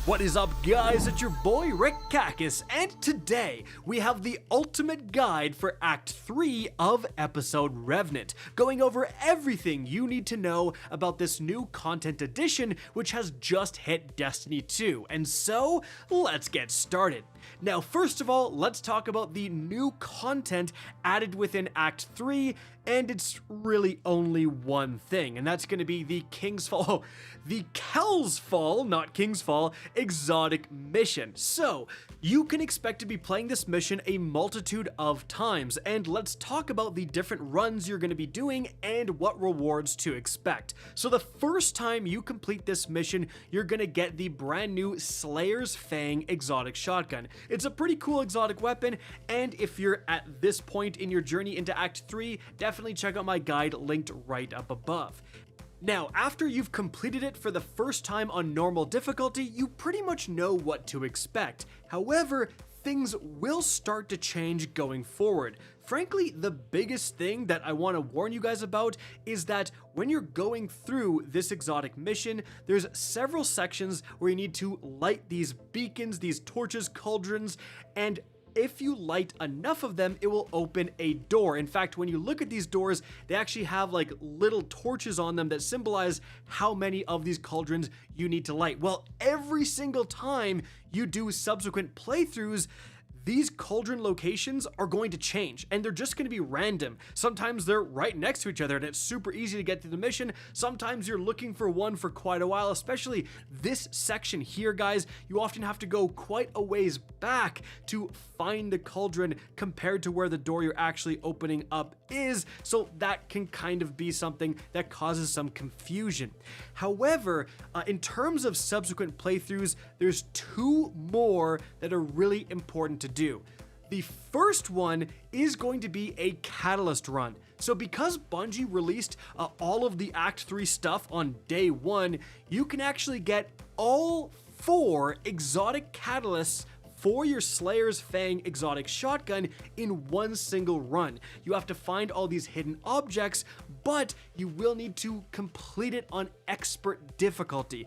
What is up, guys? It's your boy Rick Kakis, and today we have the ultimate guide for Act 3 of episode Revenant, going over everything you need to know about this new content addition which has just hit Destiny 2. And so, let's get started. Now, first of all, let's talk about the new content added within Act 3, and it's really only one thing, and that's going to be the Kells Fall, not King's Fall, Exotic Mission. So, you can expect to be playing this mission a multitude of times, and let's talk about the different runs you're going to be doing and what rewards to expect. So the first time you complete this mission, you're going to get the brand new Slayers Fang Exotic Shotgun. It's a pretty cool exotic weapon, and if you're at this point in your journey into Act 3, definitely check out my guide linked right up above. Now, after you've completed it for the first time on normal difficulty, you pretty much know what to expect. However, things will start to change going forward. Frankly, the biggest thing that I want to warn you guys about is that when you're going through this exotic mission, there's several sections where you need to light these beacons, these torches, cauldrons, and if you light enough of them, it will open a door. In fact, when you look at these doors, they actually have like little torches on them that symbolize how many of these cauldrons you need to light. Well, every single time you do subsequent playthroughs, these cauldron locations are going to change, and they're just going to be random. Sometimes they're right next to each other, and it's super easy to get through the mission. Sometimes you're looking for one for quite a while, especially this section here, guys. You often have to go quite a ways back to find the cauldron compared to where the door you're actually opening up is, so that can kind of be something that causes some confusion. However, in terms of subsequent playthroughs, there's two more that are really important to do. The first one is going to be a catalyst run. So because Bungie released all of the Act 3 stuff on day 1, you can actually get all 4 exotic catalysts for your Slayers Fang Exotic Shotgun in one single run. You have to find all these hidden objects, but you will need to complete it on expert difficulty.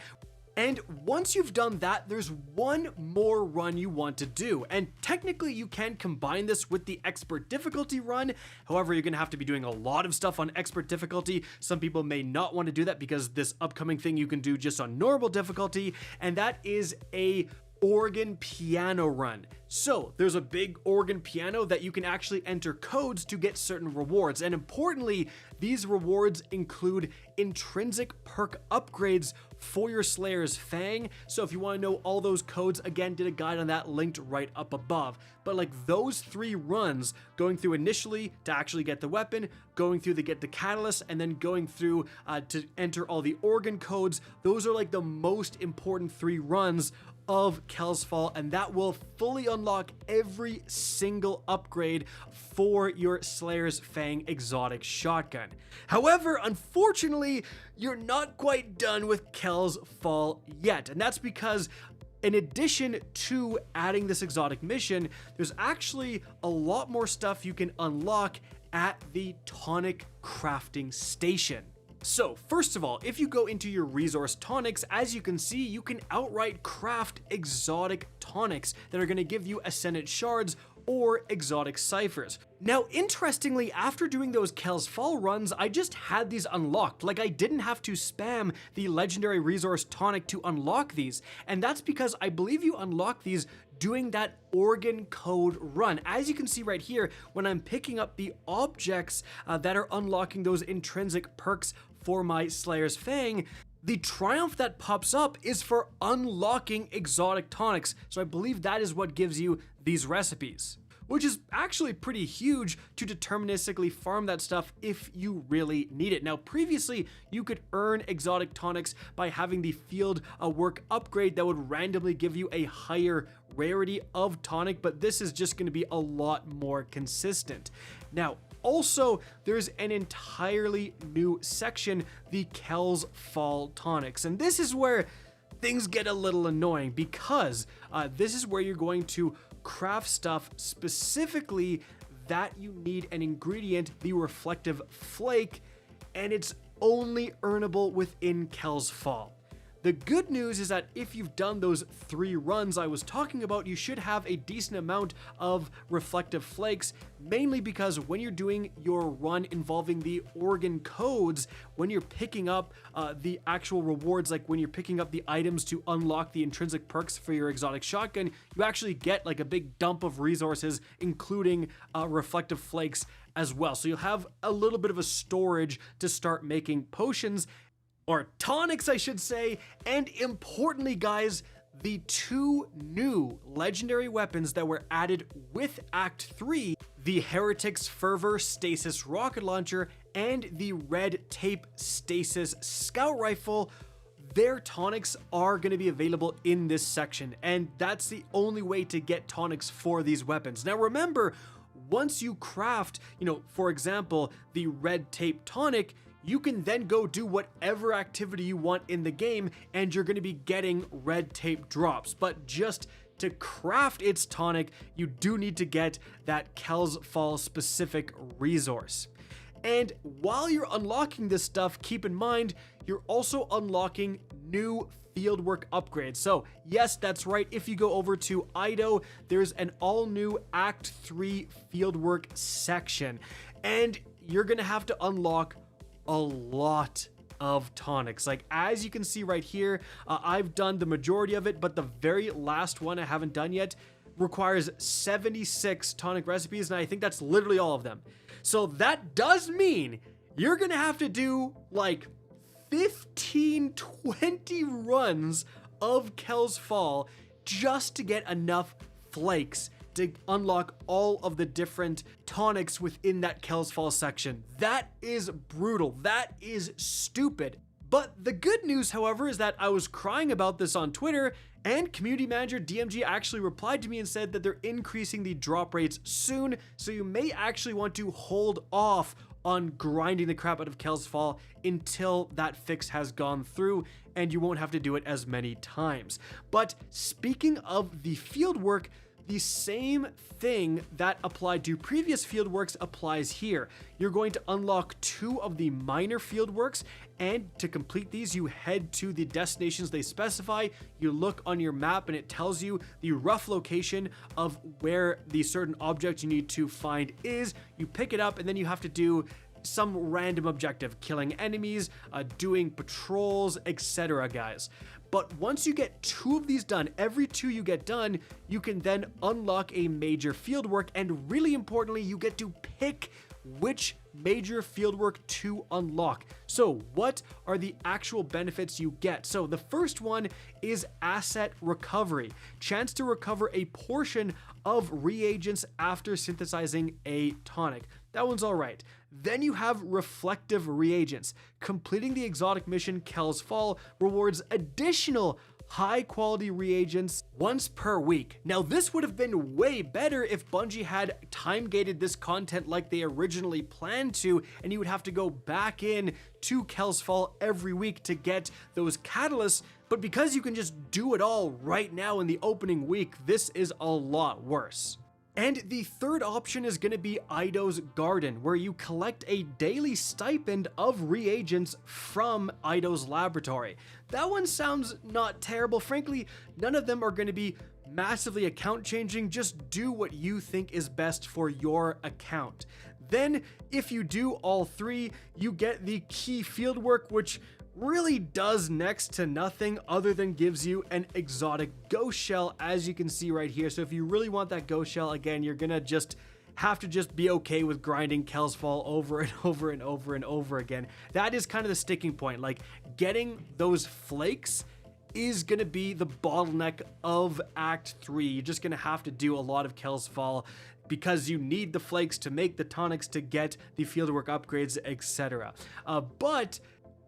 And once you've done that, there's one more run you want to do, and technically you can combine this with the expert difficulty run. However, you're gonna have to be doing a lot of stuff on expert difficulty. Some people may not want to do that because this upcoming thing you can do just on normal difficulty, and that is a organ piano run. So there's a big organ piano that you can actually enter codes to get certain rewards, and importantly, these rewards include intrinsic perk upgrades for your Slayers Fang. So if you want to know all those codes, again, did a guide on that linked right up above. But like those 3 runs, going through initially to actually get the weapon, going through to get the catalyst, and then going through to enter all the organ codes, those are like the most important 3 runs of Kells Fall, and that will fully unlock every single upgrade for your Slayers Fang Exotic Shotgun. However, unfortunately, you're not quite done with Kells Fall yet, and that's because in addition to adding this exotic mission, there's actually a lot more stuff you can unlock at the Tonic Crafting Station. So, first of all, if you go into your resource tonics, as you can see, you can outright craft exotic tonics that are going to give you Ascendant Shards or exotic ciphers. Now, interestingly, after doing those Kells Fall runs, I just had these unlocked. Like, I didn't have to spam the legendary resource tonic to unlock these, and that's because I believe you unlock these doing that organ code run. As you can see right here, when I'm picking up the objects that are unlocking those intrinsic perks for my Slayers Fang, the triumph that pops up is for unlocking exotic tonics. So I believe that is what gives you these recipes, which is actually pretty huge to deterministically farm that stuff if you really need it. Now, previously, you could earn exotic tonics by having the field work upgrade that would randomly give you a higher rarity of tonic, but this is just going to be a lot more consistent. Now, also, there's an entirely new section, the Kells Fall Tonics, and this is where things get a little annoying because this is where you're going to craft stuff specifically that you need an ingredient, the reflective flake, and it's only earnable within Kells Fall. The good news is that if you've done those 3 runs I was talking about, you should have a decent amount of reflective flakes, mainly because when you're doing your run involving the organ codes, when you're picking up the actual rewards, like when you're picking up the items to unlock the intrinsic perks for your exotic shotgun, you actually get like a big dump of resources, including reflective flakes as well. So you'll have a little bit of a storage to start making potions, or tonics, I should say. And importantly, guys, the 2 new legendary weapons that were added with Act 3, the Heretic's Fervor Stasis Rocket Launcher and the Red Tape Stasis Scout Rifle, their tonics are going to be available in this section, and that's the only way to get tonics for these weapons. Now remember, once you craft, for example, the Red Tape Tonic, you can then go do whatever activity you want in the game, and you're going to be getting red tape drops. But just to craft its tonic, you do need to get that Kells Fall specific resource. And while you're unlocking this stuff, keep in mind, you're also unlocking new fieldwork upgrades. So yes, that's right. If you go over to Ido, there's an all new Act 3 fieldwork section, and you're going to have to unlock a lot of tonics. Like, as you can see right here, I've done the majority of it, but the very last one I haven't done yet requires 76 tonic recipes, and I think that's literally all of them. So that does mean you're gonna have to do like 15, 20 runs of Kells Fall just to get enough flakes to unlock all of the different tonics within that Kells Fall section. That is brutal. That is stupid. But the good news, however, is that I was crying about this on Twitter, and community manager DMG actually replied to me and said that they're increasing the drop rates soon, so you may actually want to hold off on grinding the crap out of Kells Fall until that fix has gone through, and you won't have to do it as many times. But speaking of the fieldwork, the same thing that applied to previous fieldworks applies here. You're going to unlock 2 of the minor fieldworks, and to complete these, you head to the destinations they specify. You look on your map and it tells you the rough location of where the certain object you need to find is. You pick it up, and then you have to do some random objective, killing enemies, doing patrols, etc., guys. But once you get 2 of these done, every 2 you get done, you can then unlock a major fieldwork, and really importantly, you get to pick which major fieldwork to unlock. So what are the actual benefits you get? So the first one is asset recovery. Chance to recover a portion of reagents after synthesizing a tonic. That one's all right. Then you have reflective reagents. Completing the exotic mission Kells Fall rewards additional high quality reagents once per week. Now this would have been way better if Bungie had time gated this content like they originally planned to, and you would have to go back in to Kells Fall every week to get those catalysts. But because you can just do it all right now in the opening week, this is a lot worse. And the third option is going to be Ido's Garden, where you collect a daily stipend of reagents from Ido's laboratory. That one sounds not terrible. Frankly, none of them are going to be massively account changing. Just do what you think is best for your account. Then, if you do all 3, you get the key fieldwork, which really does next to nothing other than gives you an exotic ghost shell, as you can see right here. So if you really want that ghost shell, again, you're gonna just have to just be okay with grinding Kells Fall over and over and over and over again. That is kind of the sticking point. Like, getting those flakes is gonna be the bottleneck of Act 3. You're just gonna have to do a lot of Kells Fall because you need the flakes to make the tonics, to get the fieldwork upgrades, etc. But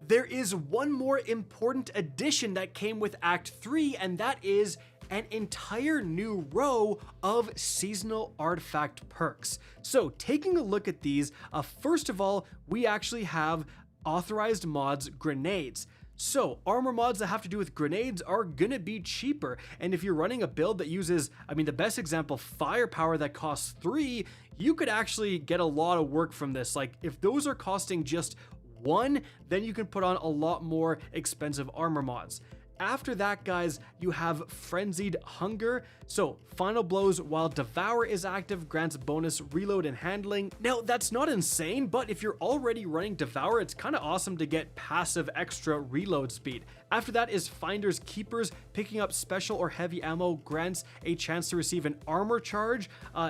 there is one more important addition that came with Act 3, and that is an entire new row of seasonal artifact perks. So taking a look at these, first of all, we actually have authorized mods grenades. So armor mods that have to do with grenades are gonna be cheaper, and if you're running a build that uses, the best example, firepower that costs 3, you could actually get a lot of work from this. Like, if those are costing just 1, then you can put on a lot more expensive armor mods. after that, guys, you have Frenzied Hunger. So Final Blows while Devour is active grants bonus reload and handling. Now that's not insane, but if you're already running Devour, it's kind of awesome to get passive extra reload speed. After that is Finders Keepers. Picking up special or heavy ammo grants a chance to receive an armor charge.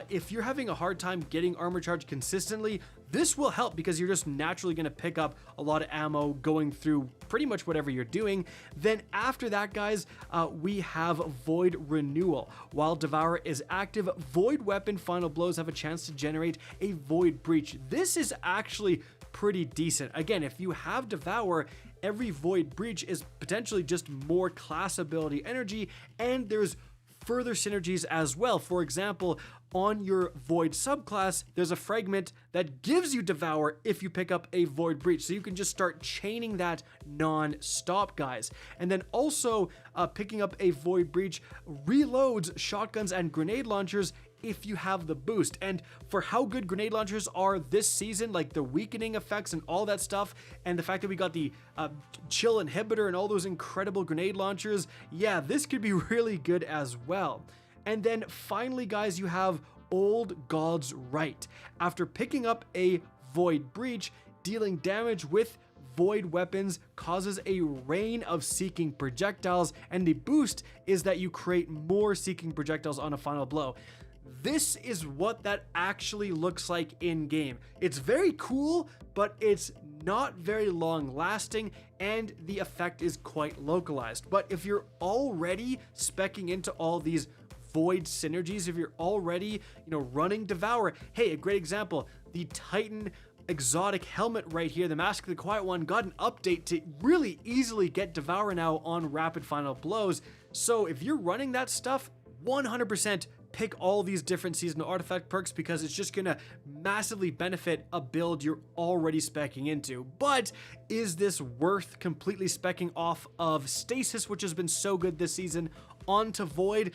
If you're having a hard time getting armor charge consistently, this will help because you're just naturally going to pick up a lot of ammo going through pretty much whatever you're doing. Then after that, guys, we have Void Renewal. While Devour is active, Void Weapon Final Blows have a chance to generate a Void Breach. This is actually pretty decent. Again, if you have Devour, every Void Breach is potentially just more class ability energy, and there's further synergies as well. For example, on your Void subclass, there's a fragment that gives you Devour if you pick up a Void Breach. So you can just start chaining that non-stop, guys. And then also picking up a Void Breach reloads shotguns and grenade launchers if you have the boost. And for how good grenade launchers are this season, like the weakening effects and all that stuff, and the fact that we got the chill inhibitor and all those incredible grenade launchers, yeah, this could be really good as well. And then finally, guys, you have Old God's Right. After picking up a Void Breach, dealing damage with Void Weapons causes a rain of seeking projectiles, and the boost is that you create more seeking projectiles on a final blow. This is what that actually looks like in game. It's very cool, but it's not very long lasting, and the effect is quite localized. But if you're already speccing into all these Void synergies, if you're already, running Devour, hey, a great example, the Titan Exotic helmet right here, the Mask of the Quiet One, got an update to really easily get Devour now on rapid final blows. So if you're running that stuff, 100% pick all these different seasonal artifact perks because it's just gonna massively benefit a build you're already speccing into. But is this worth completely speccing off of Stasis, which has been so good this season, onto Void?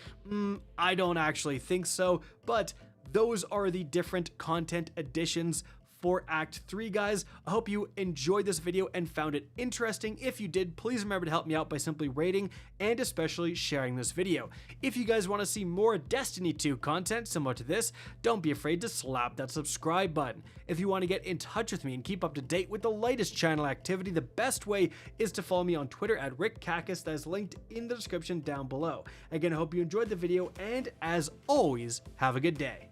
I don't actually think so, but those are the different content additions for Act 3, guys. I hope you enjoyed this video and found it interesting. If you did, please remember to help me out by simply rating and especially sharing this video. If you guys want to see more Destiny 2 content similar to this, don't be afraid to slap that subscribe button. If you want to get in touch with me and keep up to date with the latest channel activity, the best way is to follow me on Twitter at RickCacus, that is linked in the description down below. Again, I hope you enjoyed the video, and as always, have a good day.